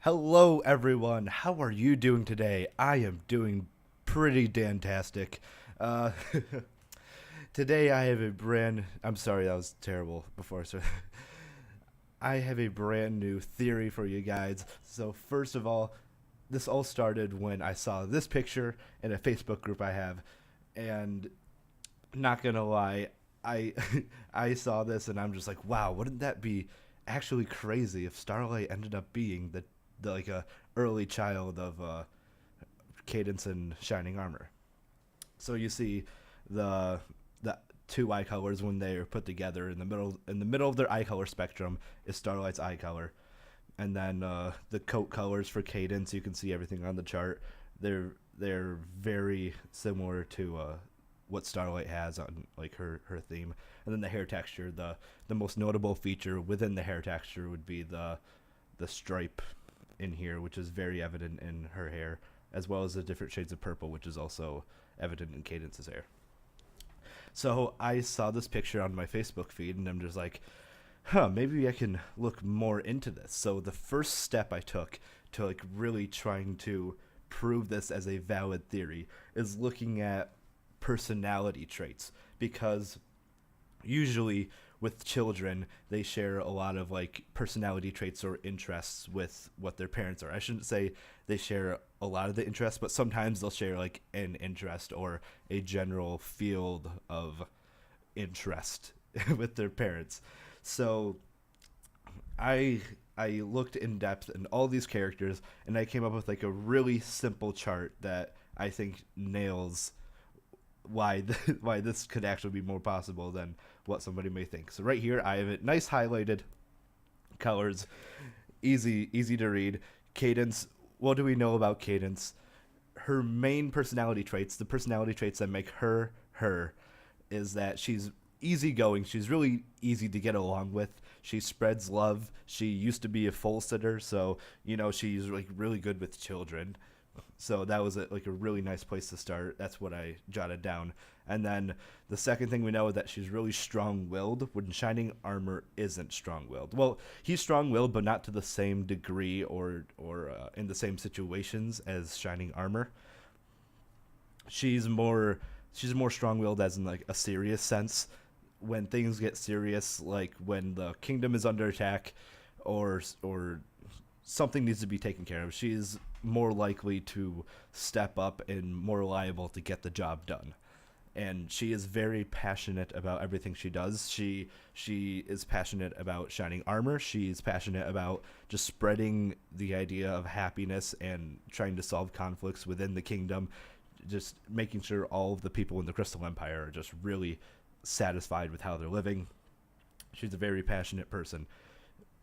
Hello, everyone. How are you doing today? I am doing pretty dantastic. Uh, Today I have a brand. I'm sorry, that was terrible before. So I have a brand new theory for you guys. So first of all, this all started when I saw this picture in a Facebook group I have, and not gonna lie, I I saw this and I'm just like, wow, wouldn't that be actually crazy if Starlight ended up being the like a early child of Cadence and Shining Armor. So you see the the two eye colors when they are put together in the middle of their eye color spectrum is Starlight's eye color, and then the coat colors for Cadence. You can see everything on the chart. They're very similar to what Starlight has on like her theme, and then the hair texture. The most notable feature within the hair texture would be the stripe in here, which is very evident in her hair, as well as the different shades of purple, which is also evident in Cadence's hair. So I saw this picture on my Facebook feed, and I'm just like, maybe I can look more into this. So the first step I took to like really trying to prove this as a valid theory is looking at personality traits, because usually with children they share a lot of like personality traits or interests with what their parents are. I shouldn't say they share a lot of the interests, but sometimes they'll share like an interest or a general field of interest with their parents. So I I looked in depth in all these characters, and I came up with like a really simple chart that I think nails why this could actually be more possible than what somebody may think. So right here I have it nice highlighted colors, easy to read. Cadence. What do we know about Cadence? Her main personality traits, the personality traits that make her her, is that she's easygoing. She's really easy to get along with. She spreads love. She used to be a full sitter, so she's like really good with children. So that was like a really nice place to start. That's what I jotted down. And then the second thing we know is that she's really strong-willed. When Shining Armor isn't strong-willed. Well, he's strong-willed, but not to the same degree or in the same situations as Shining Armor. She's more she's more strong-willed as in like a serious sense. When things get serious, like when the kingdom is under attack, or something needs to be taken care of, she's more likely to step up and more liable to get the job done. And she is very passionate about everything she does. She is passionate about Shining Armor. She's passionate about just spreading the idea of happiness and trying to solve conflicts within the kingdom, just making sure all of the people in the Crystal Empire are just really satisfied with how they're living. She's a very passionate person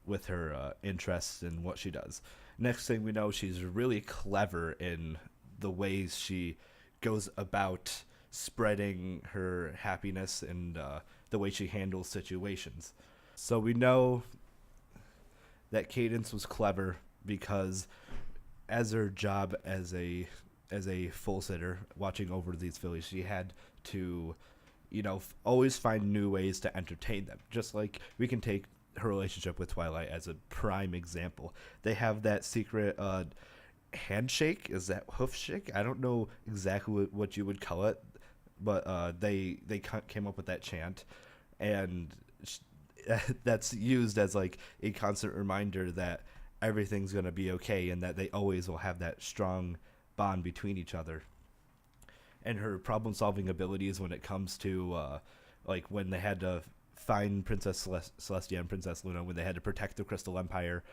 with her interests in what she does. Next thing we know, she's really clever in the ways she goes about spreading her happiness and the way she handles situations. So we know that Cadence was clever because, as her job as a full sitter watching over these fillies, she had to, always find new ways to entertain them. Just like we can take her relationship with Twilight as a prime example. They have that secret handshake. Is that hoof shake? I don't know exactly what you would call it, but they came up with that chant, and that's used as like a constant reminder that everything's gonna be okay and that they always will have that strong bond between each other. And her problem solving abilities when it comes to like when they had to find Princess Celestia and Princess Luna, when they had to protect the Crystal Empire,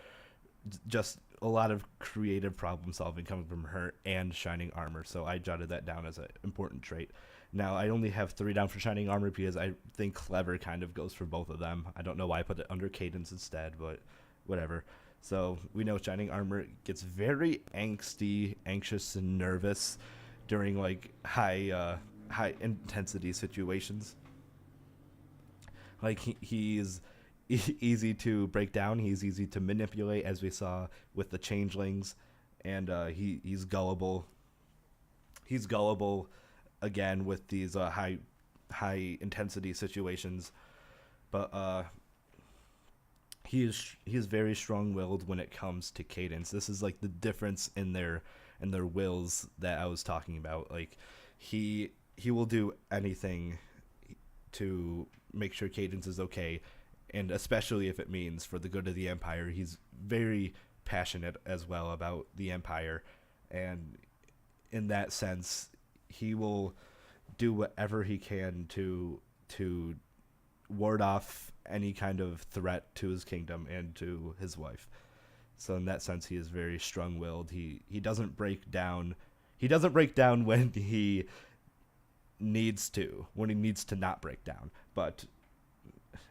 just a lot of creative problem solving coming from her and Shining Armor. So I jotted that down as an important trait. Now I only have 3 down for Shining Armor because I think clever kind of goes for both of them. I don't know why I put it under Cadence instead, but whatever. So we know Shining Armor gets very angsty, anxious, and nervous during like high intensity situations. Like he's easy to break down. He's easy to manipulate, as we saw with the changelings, and he's gullible. He's gullible again with these high intensity situations, but he is very strong-willed when it comes to Cadence. This is like the difference in their wills that I was talking about. Like he will do anything to make sure Cadence is okay, and especially if it means for the good of the Empire. He's very passionate as well about the Empire, and in that sense, he will do whatever he can to ward off any kind of threat to his kingdom and to his wife. So in that sense, he is very strong-willed. He doesn't break down. He doesn't break down when he needs to not break down. But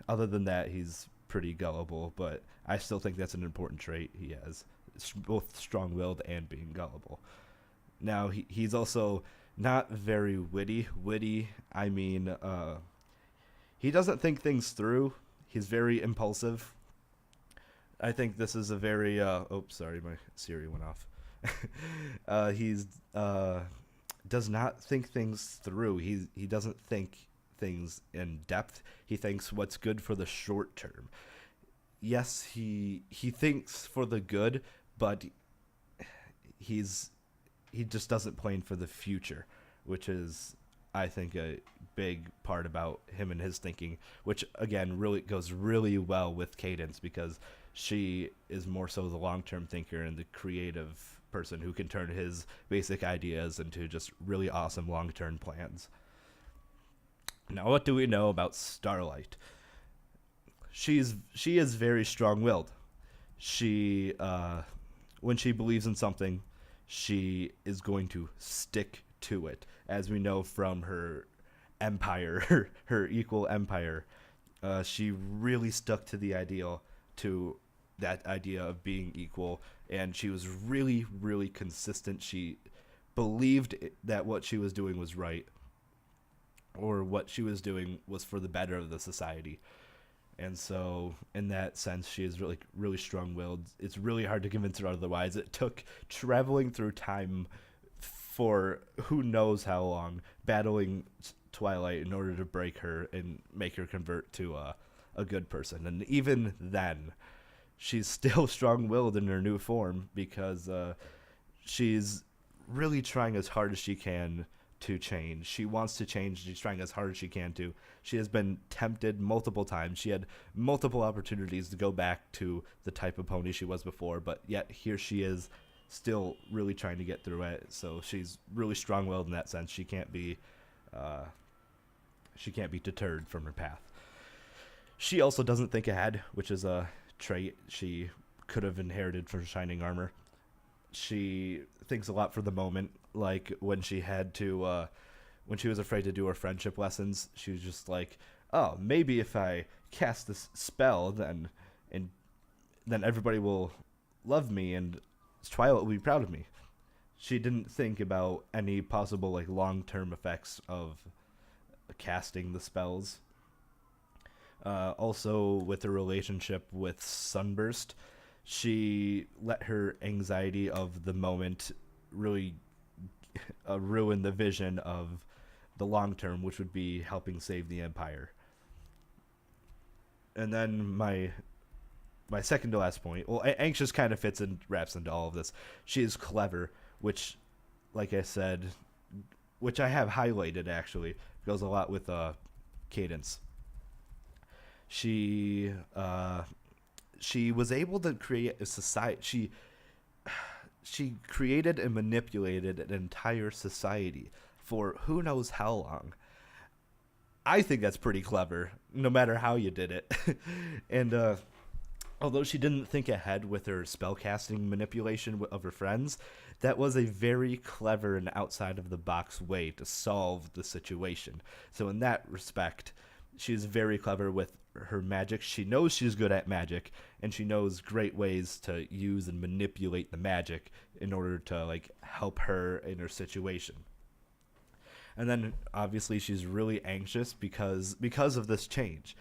other than that, he's pretty gullible. But I still think that's an important trait he has, both strong-willed and being gullible. Now he's also not very witty. Witty, I mean, he doesn't think things through. He's very impulsive. I think this is a very sorry, my Siri went off. He's does not think things through. He doesn't think things in depth. He thinks what's good for the short term. Yes, he thinks for the good, but he just doesn't plan for the future, which is, I think, a big part about him and his thinking, which again really goes really well with Cadence, because she is more so the long-term thinker and the creative person who can turn his basic ideas into just really awesome long-term plans. Now, what do we know about Starlight? She is very strong-willed. She when she believes in something, she is going to stick to it, as we know from her empire, her equal empire. She really stuck to the ideal, to that idea of being equal, and she was really, really consistent. She believed that what she was doing was right, or what she was doing was for the better of the society. And so, in that sense, she is really, really strong-willed. It's really hard to convince her otherwise. It took traveling through time for who knows how long, battling Twilight in order to break her and make her convert to a good person. And even then, she's still strong-willed in her new form, because she's really trying as hard as she can to change. She wants to change. She's trying as hard as she can to. She has been tempted multiple times. She had multiple opportunities to go back to the type of pony she was before, but yet here she is, still really trying to get through it. So she's really strong-willed in that sense. She can't be deterred from her path. She also doesn't think ahead, which is a trait she could have inherited from Shining Armor. She thinks a lot for the moment, like when she had to, when she was afraid to do her friendship lessons, she was just like, oh, maybe if I cast this spell, then everybody will love me and Twilight will be proud of me. She didn't think about any possible like long-term effects of casting the spells. Also, with her relationship with Sunburst, she let her anxiety of the moment really ruin the vision of the long term, which would be helping save the Empire. And then my second to last point, well, anxious kind of fits and wraps into all of this. She is clever, which, like I said, which I have highlighted actually, goes a lot with Cadence. She was able to create a society. She created and manipulated an entire society for who knows how long. I think that's pretty clever, no matter how you did it. And although she didn't think ahead with her spellcasting manipulation of her friends, that was a very clever and outside of the box way to solve the situation. So in that respect, she's very clever with her magic. She knows she's good at magic, and she knows great ways to use and manipulate the magic in order to like help her in her situation. And then obviously she's really anxious because of this change,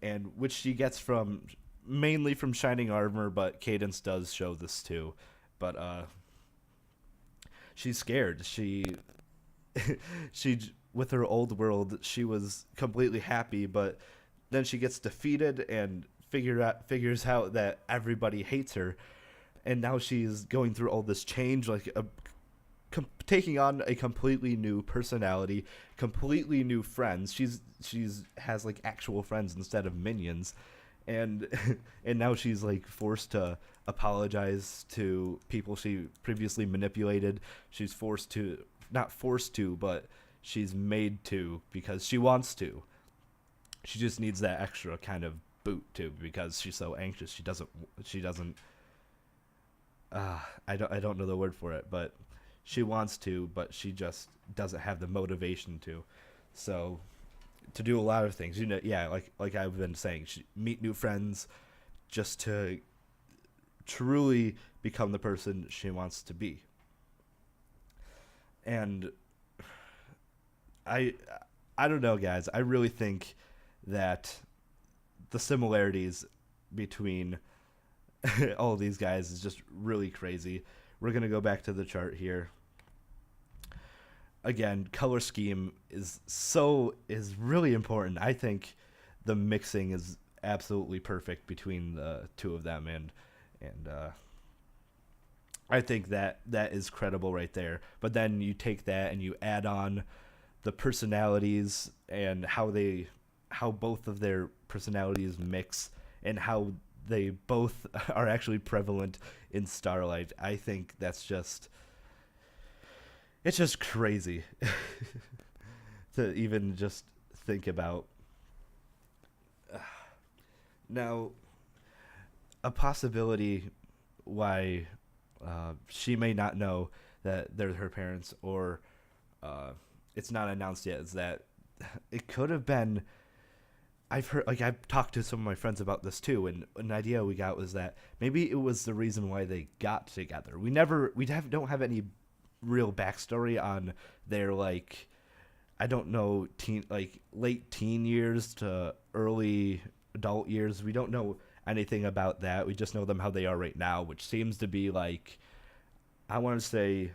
and which she gets from mainly from Shining Armor, but Cadence does show this too. But she's scared. She with her old world, she was completely happy, but then she gets defeated and figures out that everybody hates her, and now she's going through all this change, like taking on a completely new personality, completely new friends. She's has like actual friends instead of minions, and and now she's like forced to apologize to people she previously manipulated. She's forced to, not forced to, but she's made to because she wants to. She just needs that extra kind of boot too because she's so anxious. She doesn't I don't know the word for it, but she wants to, but she just doesn't have the motivation to. So to do a lot of things, yeah, like I've been saying, meet new friends just to truly become the person she wants to be. And I I don't know, guys. I really think that the similarities between all of these guys is just really crazy. We're gonna go back to the chart here. Again, color scheme is really important. I think the mixing is absolutely perfect between the two of them, and I think that is credible right there. But then you take that and you add on the personalities and how both of their personalities mix and how they both are actually prevalent in Starlight. I think it's just crazy to even just think about. Now, a possibility why she may not know that they're her parents, or it's not announced yet, is that it could have been. I've talked to some of my friends about this too, and an idea we got was that maybe it was the reason why they got together. Don't have any real backstory on their, like, I don't know, late teen years to early adult years. We don't know anything about that. We just know them how they are right now, which seems to be like, I want to say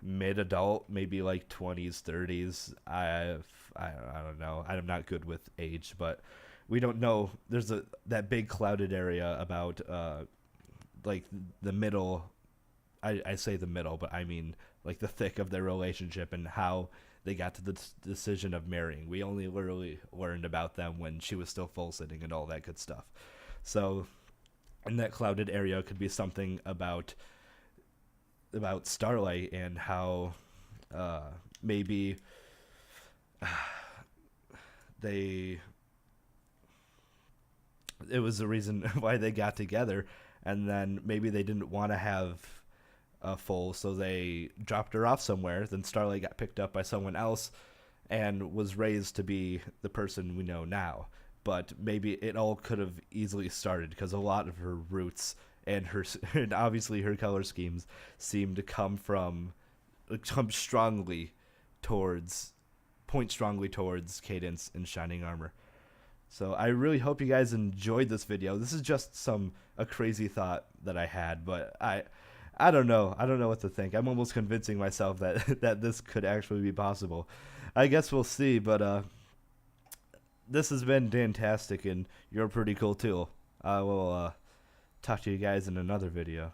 mid-adult, maybe like 20s, 30s. I don't know. I'm not good with age, but we don't know. There's that big clouded area about like the middle. I say the middle, but I mean like the thick of their relationship and how they got to the decision of marrying. We only literally learned about them when she was still full sitting and all that good stuff. So in that clouded area could be something about Starlight and how maybe it was the reason why they got together, and then maybe they didn't want to have a full, so they dropped her off somewhere. Then Starlight got picked up by someone else and was raised to be the person we know now. But maybe it all could have easily started because a lot of her roots and and obviously her color schemes seem to point strongly towards Cadence and Shining Armor. So I really hope you guys enjoyed this video. This is just a crazy thought that I had, but I don't know. I don't know what to think. I'm almost convincing myself that that this could actually be possible. I guess we'll see, but this has been Dantastic, and you're pretty cool too. I will talk to you guys in another video.